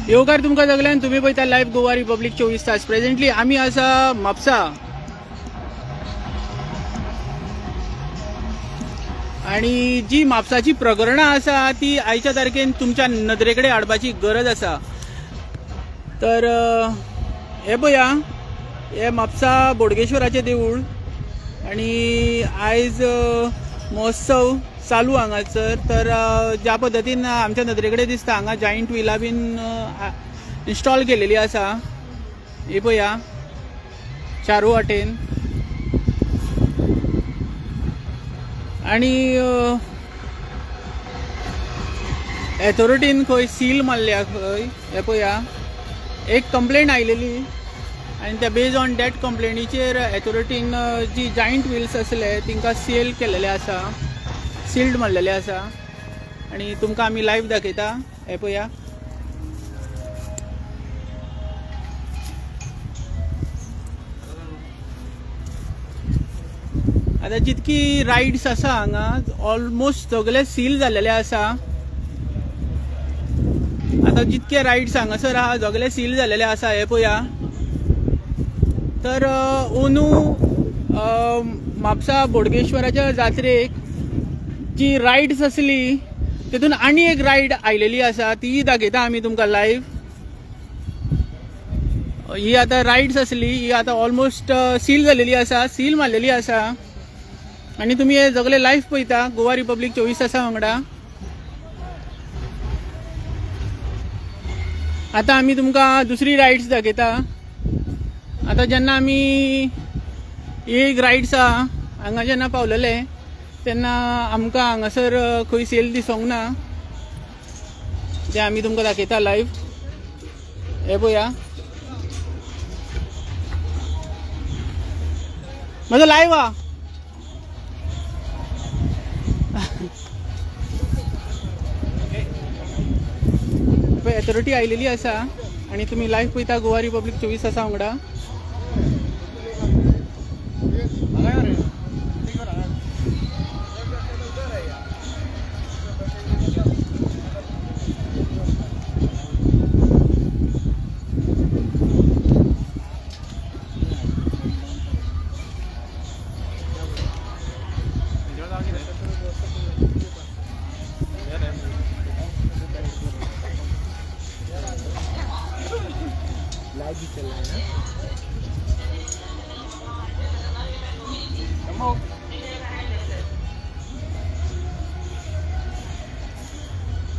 येवकार तुमकां सगळ्यांक तुम्ही पळयता लायव्ह गोवा रिपब्लीक 24 तास. प्रेझेंटली आमी आसा म्हापसा आणि जी म्हापसाची प्रकरणां आसा ती आयच्या तारखेन तुमच्या नदरे कडेन हाडपाची गरज आसा. तर हे पळया, हे म्हापसा बोडगेश्वराचें देवूळ आणि आयज महोत्सव चालू हांगासर. तर ज्या पद्दतीन आमच्या नदरे कडेन दिसता हांगा जायंट व्हिलां बीन इन्स्टॉल केलेली आसा. ही पळया चारू वाटेन. आणि एथॉरिटीन खंय सील मारल्या खंय. हे पळया, एक कंप्लेंट आयलेली आणि त्या बेज ऑन दॅट कंप्लेंटीचेर एथॉरिटीन जी जायंट व्हिल्स आसले तिंकां सील केलेले आसा, सील्ड मारलेले आसा. आणि तुमकां आमी लायव्ह दाखयता. हे पळया, आतां जितकी रायड्स आसा हांगा ऑलमोस्ट सगळे सील जाल्लेले आसा. आतां जितके रायड्स हांगासर आहा सगळे सील जाल्लेले आसा. हे पळया, तर अंदू म्हापसा बोडगेश्वराच्या जात्रेक जी रायड्स आसली तितून आनी एक रायड आयलेली आसा, ती दाखयता आमी तुमकां लायव्ह. ही आतां रायड्स आसली, ही आतां ऑलमोस्ट सील जाल्लेली आसा, सील मारलेली आसा. आणि तुम्ही हे सगळे लायव्ह पळयता गोवा रिपब्लीक 24 तासां वांगडा. आतां आमी तुमकां दुसरी रायड्स दाखयता. आतां जेन्ना आमी एक रायड्स आहा हांगा जेन्ना पावलेले तेन्ना आमकां हांगासर खंय सेल दिसोंक ना. ते आमी तुमकां दाखयता लायव्ह. हे पळया, म्हजो लायव्ह आहा. एथॉरिटी आयलेली आसा आणि तुम्ही लायव्ह पळयता गोवा रिपब्लीक 24 तासां वांगडा.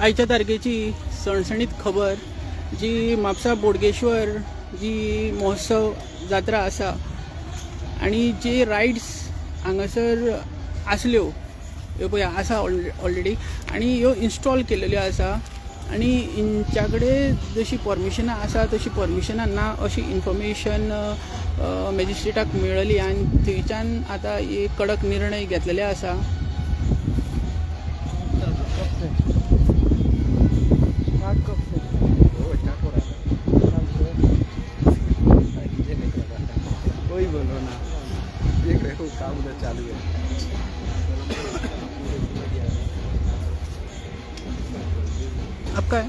आयच्या तारखेची सणसणीत खबर जी म्हापसा बोडगेश्वर जी महोत्सव जात्रा आसा आणि जे रायड्स हांगासर आसल्यो ह्यो पळय आसा ऑलरेडी आणि ह्यो इन्स्टॉल केलेल्यो आसा. आणि हेंच्या कडेन जशी परमिशनां आसा तशी परमिशनां ना अशी इन्फॉर्मेशन मॅजिस्ट्रेटाक मेळ्ळी आनी थंयच्यान आतां एक कडक निर्णय घेतलेले आसा. कोई बोलो ना, देख रहे हो काम उधर चालू है. आपका है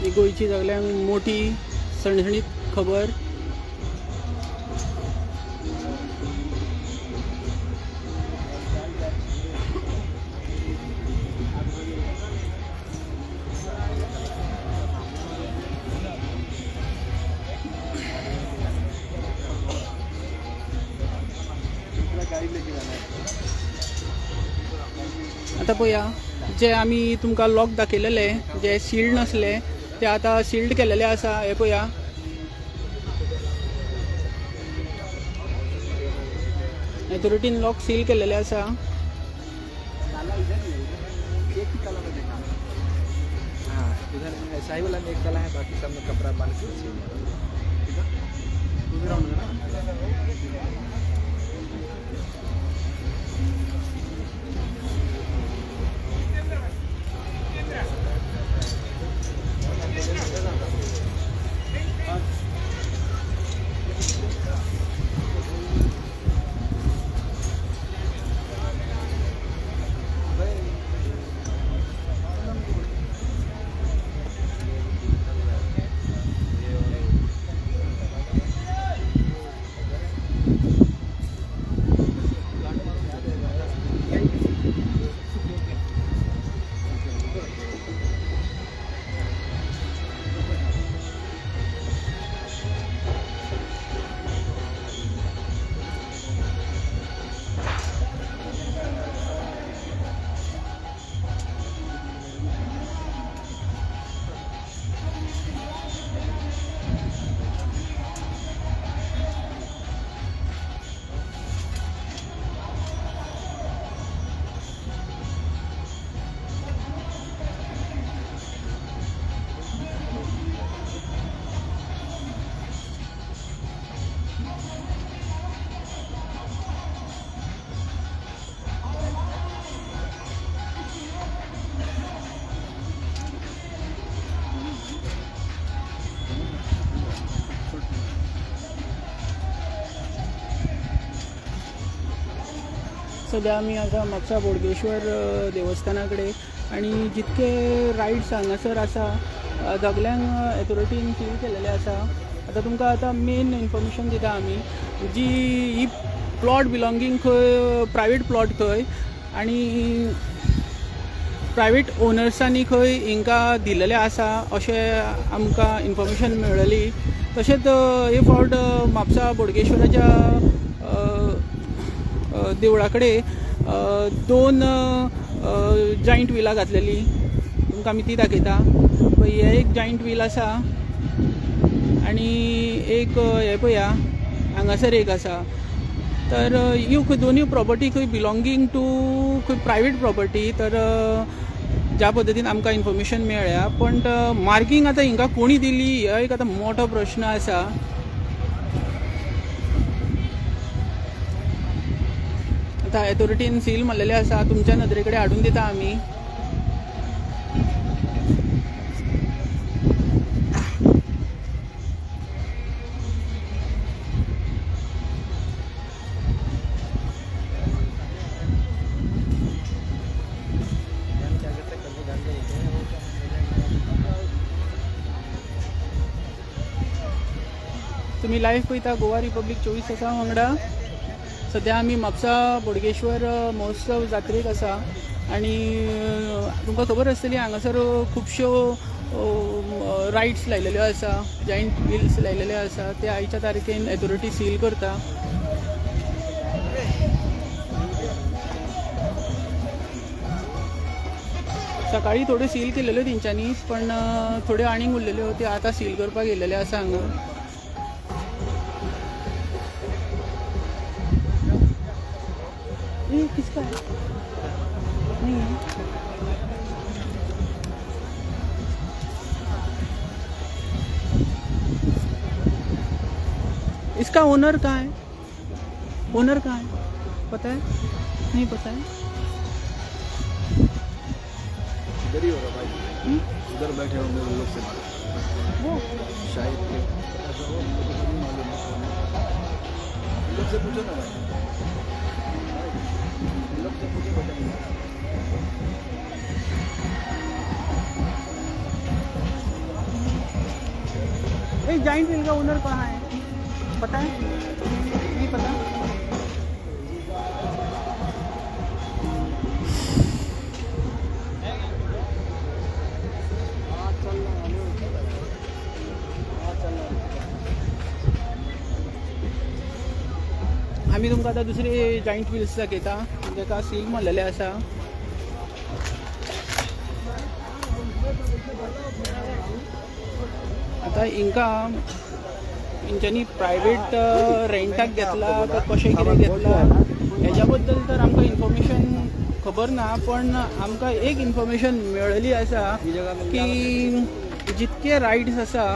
ही गोंयची सगळ्यांक मोठी सणसणीत खबर. आता पळया, जे आमी तुमकां लॉक दाखयलेले जे सील्ड नासले ते आतां सील्ड केलेले आसा. हे पळया, एथॉरिटीन लॉक सील केलेले आसा. इधर शाही वाला में एक ताला है, बाकी सब में कपड़ा बांध के सील है. सध्या आमी आसा म्हापसा बोडगेश्वर देवस्थाना कडेन आनी जितके रायड्स हांगासर आसा सगल्यांक एथॉरिटीन सील केलेले आसा. आतां तुमकां आतां मेन इन्फॉर्मेशन दिता आमी जी ही प्लॉट बिलॉंगींग खंय प्रायवेट प्लॉट खंय आनी प्रायवेट ओनर्सांनी खंय हिंकां दिलेले आसा अशें आमकां इन्फॉर्मेशन मेळ्ळी. तशेंच हे फावट म्हापसा बोडगेश्वराच्या देवळा कडेन 2 जॉयंट विलां घातलेली. तुमकां आमी ती दाखयता. पळय हे एक जॉयंट वील आसा आनी एक हे पळया हांगासर एक आसा. तर ह्यो खंय दोनूय प्रॉपर्टी खंय बिलॉंगींग टू खंय प्रायवेट प्रॉपर्टी. तर ज्या पद्दतीन आमकां इन्फॉर्मेशन मेळ्ळ्या पण मार्कींग आतां हिंकां कोणी दिली हो एक आतां मोठो प्रश्न आसा. आतां एथॉरिटीन सील मारलेले आसा. तुमच्या नदरे कडेन हाडून दिता आमी. तुम्ही लायव्ह पळयता गोवा रिपब्लीक 24 तासां वांगडा. सध्या आमी म्हापसा बोडगेश्वर महोत्सव जात्रेक आसा आनी तुमकां खबर आसतली हांगासर खुबश्यो रायड्स लायलेल्यो आसा, जॉयंट व्हील्स लायलेले आसा. ते आयच्या तारखेन एथॉरिटी सील करता. सकाळी थोड्यो सील केलेल्यो तेंच्यांनी पण थोड्यो आनीक उरलेल्यो त्यो आतां सील करपाक येयलेले आसा हांगा. किसका है? नहीं है. इसका ओनर कहाँ है? ओनर कहाँ है पता है? नहीं पता है. इधर ही होगा भाई. उधर बैठे होंगे उन लोग से वो शायद के लोग से पूछो ना भाई. जॉइंट व्हील का ओनर कहाँ है पता है? नहीं पता. आम्ही तुमकां आतां दुसरे जॉयंट व्हील्स दाखयता जेका सील मारलेले आसा. आता हिंकां हेंच्यांनी प्रायवेट रेंटाक घेतला काय कशें कितें घेतला हेच्या बद्दल तर आमकां इन्फॉर्मेशन खबर ना. पण आमकां एक इन्फॉर्मेशन मेळ्ळी आसा की जितके रायड्स आसा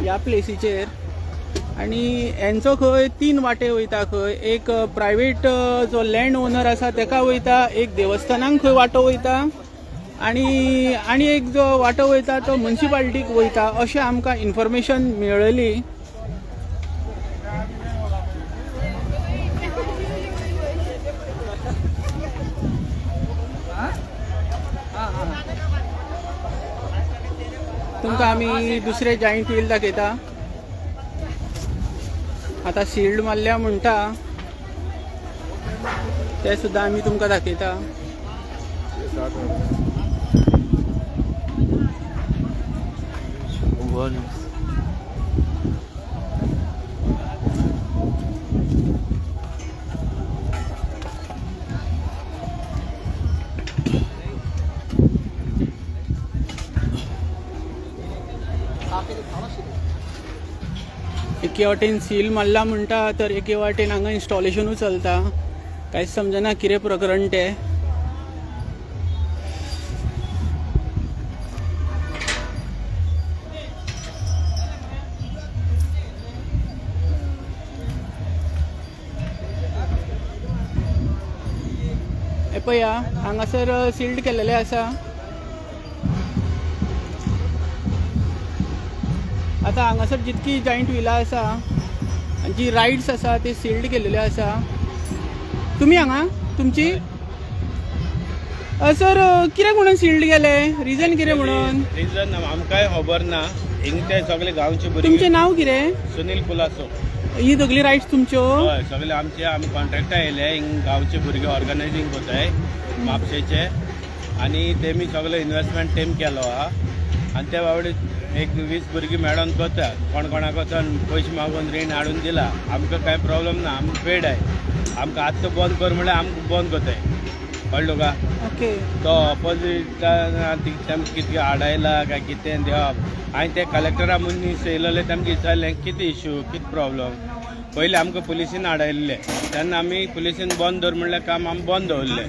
ह्या प्लेसीचेर आनी हेंचो खंय 3 वाटे वयता. खंय एक प्रायवेट जो लँड ओनर आसा तेका वयता, एक देवस्थानांक खंय वाटो वयता आनी एक जो वाटो वयता तो म्युनिसिपालिटीक वयता अशें आमकां इन्फॉर्मेशन मेळ्ळी. तुमकां आमी दुसरे जॉयंट व्हील दाखयता. आता सील्ड मारल्या म्हणटा ते सुद्दां आमी तुमकां दाखयता. एके वाटेन सील मारला म्हणटा तर एके वाटेन हांगा इन्स्टॉलेशनूय चलता. कांयच समजना कितें प्रकरण तें. हे पळया हांगासर सील्ड केलेले आसा. आता हांगासर जितकी जॉयंट व्हिलां आसा जी रायड्स आसा ते सील्ड केलेले आसा. तुम्ही हांगा तुमची सर कित्याक म्हणून सील्ड केले रिजन कितें म्हणून रिजन आमकांय खबर ना हिंग ते सगळे गांवचे तुमचें भुरगे नाव कितें सुनील कुलासो ही सगळी रायट्स तुमच्यो हय सगळे आमचे आमी कॉन्ट्रॅक्टर येयले हिंग गांवचे भुरगे ऑर्गनायझींग कोताय म्हापशेचे आनी तेमी सगळे इन्वेस्टमेंट तेम केलो आहा आनी ते बाबडे एक 20 भुरगीं मेळोन कोता कोण कोणाक वचोन पयशे मागून रीण हाडून दिला आमकां कांय प्रॉब्लेम ना आमी पेड आय आमकां आत्तां बंद कर म्हळ्यार आमकां बंद कोताय कळ्ळो का ओके तो ऑपोजीट तेमकां कितें हाडायला काय कितें देवप हांवें ते कलेक्टरा मनीस येयलोले तेमकां विचारलें कितें इश्यू कितें प्रॉब्लम पयलीं आमकां पुलिसीन हाडायल्ले तेन्ना आमी पुलिसीन बंद दवर म्हणल्यार काम आमी बंद दवरलें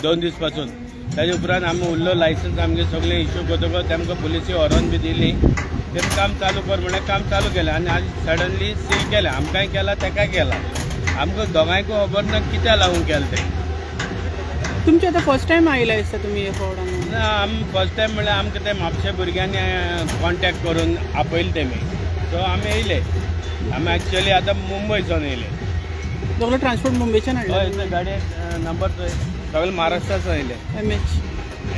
2 दीस पासून ताजे उपरांत आमी उरलो लायसन्स आमगे सगळें इश्यू करतकच तेमकां पुलिसी व्हरोन बी दिली तेमी काम चालू कर म्हळ्यार काम चालू केलें आनी आज सडनली सील केलें आमकांय केला तेकाय केला आमकां दोगांयकूय खबर ना कित्या लागून केलें तें तुमचे आतां फर्स्ट टायम आयला दिसता तुमी हे फावट हांगा ना आमी फर्स्ट टायम म्हळ्यार आमकां ते म्हापशे भुरग्यांनी कॉन्टॅक्ट करून आपयले तेमी सो आमी येयले आमी एक्चुअली आतां मुंबयसून येयले सगळो ट्रान्सपोर्ट मुंबयच्यान हय हाडला ते गाडयेक नंबर सगळे महाराष्ट्रासून येयले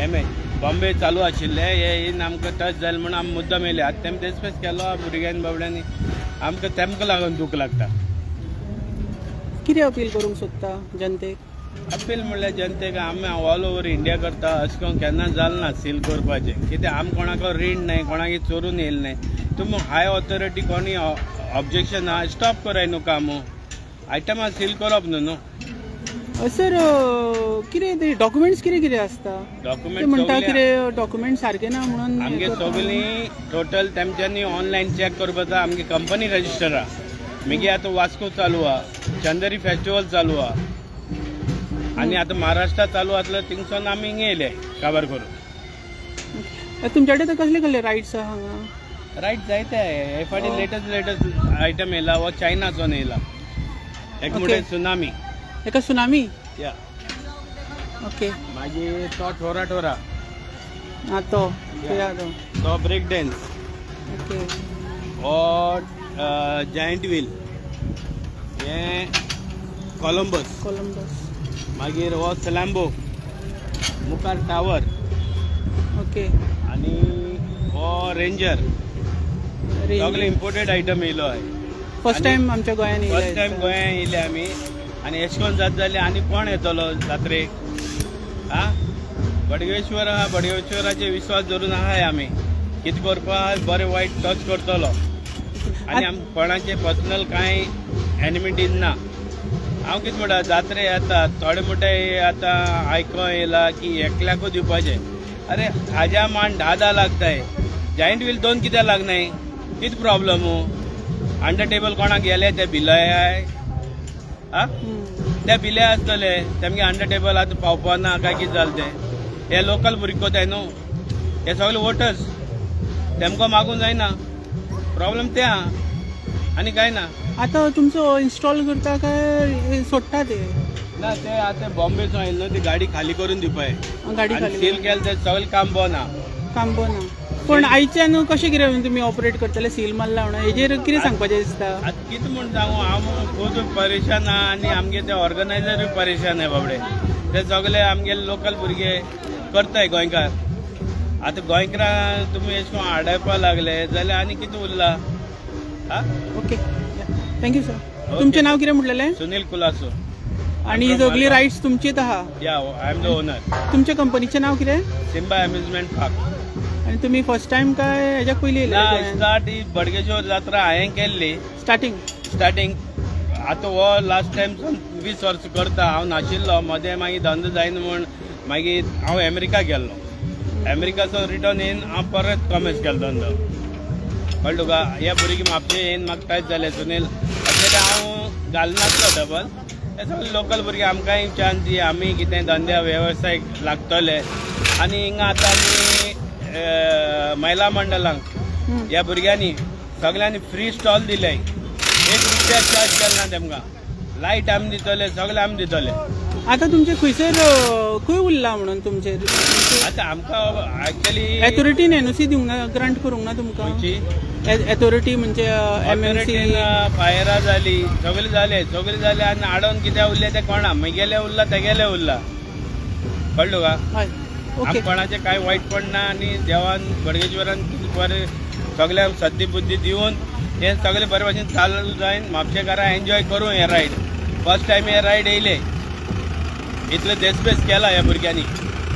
MH बॉम्बे चालू आशिल्ले हे येवन आमकां टच जालें म्हणून आमी मुद्दम येयले आतां तेमी डिस्पॅच केलो भुरग्यांनी बाबड्यांनी आमकां तेमकां लागून दूख लागता कितें अपील करूंक सोदता जनतेक अपील म्हणल्यार जनतेक आमी ऑल ओवर इंडिया करता अशें करून केन्ना जालें ना सील करपाचें कित्याक आमी कोणाक रीण नाय कोणाक चोरून येयले नाय तुमी हाय ऑथॉरिटी कोणी ऑब्जेक्शन आहा स्टॉप कराय न्हू काम आयटमां सील करप न्हू सर कितें ते डॉक्युमेंट्स कितें कितें आसता ते डॉक्युमेंट म्हणटा कितें डॉक्युमेंट सारके ना म्हणून आमगे सगळीं टोटल तेमच्यांनी ऑनलायन चॅक करपाचो आमगे कंपनी रजिस्टर आहा मागीर आतां वास्को चालू आहा चंदेरी फेस्टिवल चालू आहा आनी आतां महाराष्ट्रा चालू आसलो थिंगसून आमी हिंगा येयले काबार करून तुमच्या कडेन कसले कसले रायट्स आहा हांगा रायट जायते हे फाटी लेटस्ट आयटम येयला वो चायनाचोन येयला एक म्हणटा सुनामी एका सुनामी या ओके मागीर तो ठोरा ठोरा आं तो तो ब्रेक डॅन्स ओके और जायंट व्हील हे कोलंबस मागीर हो सलॅम्बो मुखार टावर ओके आनी हो रेंजर सगळे इम्पोर्टेड आयटम येयलो हय फर्स्ट टायम आमच्या गोंयांत फर्स्ट टायम गोंयांत येयले आमी आनी अशें करून जाता जाल्यार आनी कोण येतलो जात्रेक आं बडगेश्वर आहा बडगेश्वराचेर विश्वास धरून आहाय आमी कितें करपा बरें वायट टच करतलो आनी आमी कोणाचे पर्सनल कांय एनिमिटीज ना हांव कितें म्हणटा जात्रे येता थोडे मोठे आतां आयको येयला की एकल्याकूच दिवपाचें अरे हाज्या मान 10 लागताय जायंट व्हील 2 कित्याक लागनाय कितें प्रॉब्लम अंडर टेबल कोणाक गेले ते भिलाय आं ते भिले आसतले तेमगे अंडर टेबल आतां पावपाना काय कितें जालें तें हे लोकल भुरगे कोताय न्हू हे सगळे वोटर्स तेमकां मागूंक जायना प्रॉब्लेम ते आहा आनी कांय ना आतां तुमचो इन्स्टॉल करता काय सोडटा ते ना ते आतां बॉम्बेसून येयल्लो ती गाडी खाली करून दिवपाय गाडी आनी खाली सील केलें तें सगळें काम बंद आहा काम बना पण आयच्यान कशें कितें तुमी ऑपरेट करतले सील मारला म्हणून हेजेर कितें सांगपाचें दिसता आतां कितें म्हूण सांगू हांव खूब परेशान आहा आनी आमगे ते ऑर्गनायझरूय परेशान आहे बाबडे ते सगळे आमगे लोकल भुरगे करताय गोंयकार आतां गोंयकारां तुमी अशें करून आडायपा लागले जाल्यार आनी कितें उरला आं ओके थँक्यू सर तुमचें नांव कितें म्हटलेलें सुनील कुलासो आनी ही सगळी रायट्स तुमचीच आहा या आय एम द ओनर तुमच्या कंपनीचें नांव कितें सिम्बा अम्युजमेंट पार्क आनी तुमी फर्स्ट टायम काय हेज्या पयलीं ना येयले स्टार्ट ही बडगेश्वर जात्रा हांवें केल्ली स्टार्टींग आतां हो लास्ट टायम 20 वर्सां करता हांव नाशिल्लो मदें मागीर धंदो जायना म्हूण मागीर हांव अमेरिका गेल्लो अमेरिकासून रिटर्न येवन हांव परत कॉमर्स केलो धंदो कळ्ळें तुका हे भुरगीं म्हापशे येवन म्हाका टच जाले सुनील अशें हांव घालनासलो डबल हे सगळे लोकल भुरगे आमकांय चान्स दी आमी कितें धंद्या वेवसाय लागतले आनी हिंगा आतां आमी महिला मंडळांक ह्या भुरग्यांनी सगळ्यांनी फ्री स्टॉल दिले 1 रुपया चार्ज केला ना तेमकां लायट आमी दितले सगळे आमी दितले आतां तुमचे खंयसर खंय उरला म्हणून तुमचे आता आमकां एक्चुअली एथॉरिटीन एनओसी दिवंक ना, ग्रांट करूंक ना तुमकां? एथॉरिटी म्हणजे एमएमसी फायरा जाली सगळे जाले आनी आडोवन कित्याक उरले ते कोणा म्हगेले उरला तेगेले उरला कळलो का? हय ओके. कोणाचे काय वाईट पडना आणि देवान बडगेश्वरान बरें सगळ्यांक सद्दी बुद्धी दिवन हे सगळे बरे भाशेन चालू जायन म्हापशेकारां एन्जॉय करूं हे रायड. फर्स्ट टायम हे रायड येयले, इतले देसपेस केला ह्या भुरग्यांनी.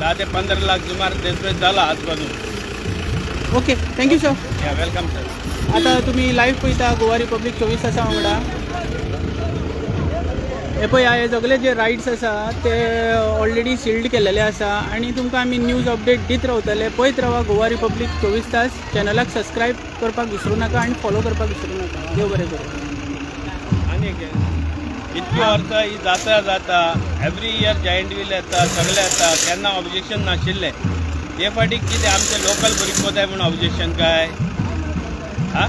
10 ते 15 लाख सुमार देसपेस जाला आज पासून. Okay thank you sir. या वेलकम सर. आता तुम्ही लाईव्ह पळयता गोवा रिपब्लीक 24 आसा वांगडा. हे पळय हे सगळे जे रायड्स आसा ते ऑलरेडी सील्ड केलेले आसा आणि तुमकां आमी न्यूज अपडेट दीत रावतले. पळयत रावा गोवा रिपब्लीक 24 तास. चॅनलाक सबस्क्रायब करपाक विसरूं नाका आणि फॉलो करपाक विसरूं नाका. देव बरें करूं. आनी इतकी वर्सां ही जाता एवरी इयर जायंट व्हील येता सगळे येता केन्ना ऑब्जेक्शन नाशिल्लें. हे फाटी कितें आमचे लोकल भुरगे कोताय म्हूण ऑब्जेक्शन काय? हा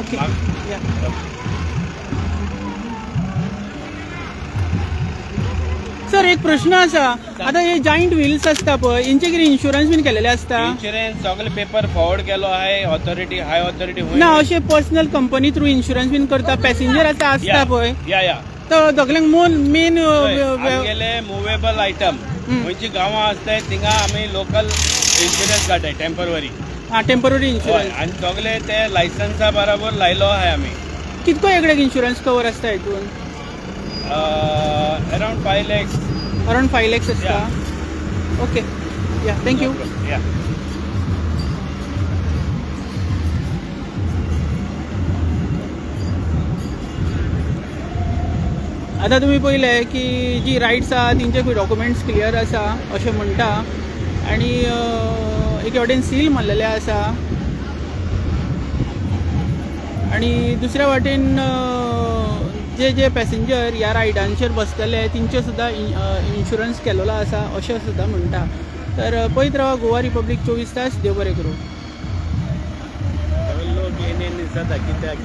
ओके या. सर एक प्रश्न आसा. आता हे जायंट व्हील्स आसता पळय हेंचे कितें इन्शुरन्स बीन केलेले आसता? इन्शुरन्स सगळे पेपर फॉरवर्ड केलो हाय ऑथॉरिटी ना अशें पर्सनल कंपनी थ्रू इन्शुरन्स बीन करता पॅसेंजर आसता पळय या तो सगळ्यांक मेन आमगेले मुवेबल आयटम खंयची गांवां आसताय थिंगा आमी लोकल इन्शुरन्स काडटाय टेम्पररी. टेम्पररी इन्शुरन्स आनी सगळे ते लायसन्सा बरोबर लायलो आहाय आमी. कितको एकड्याक इन्शुरन्स कवर आसता हितून? Around 5 lakhs. अराउंड 5 lakhs आसता. ओके या थँक्यू. या आतां तुमी पळयले की जी रायड्स आहा तेंचे पळय डॉक्युमेंट्स क्लियर आसा अशें म्हणटा आनी एके वाटेन सील मारलेले आसा आनी दुसऱ्या वाटेन जे पॅसेंजर ह्या रायडांचेर बसतले तेंचे सुद्दां इन्शुरन्स केलेलो आसा अशें सुद्दां म्हणटा. तर पळयत रावा गोवा रिपब्लीक 24 तास. देव बरें करूं. लोक येणे जाता कित्याक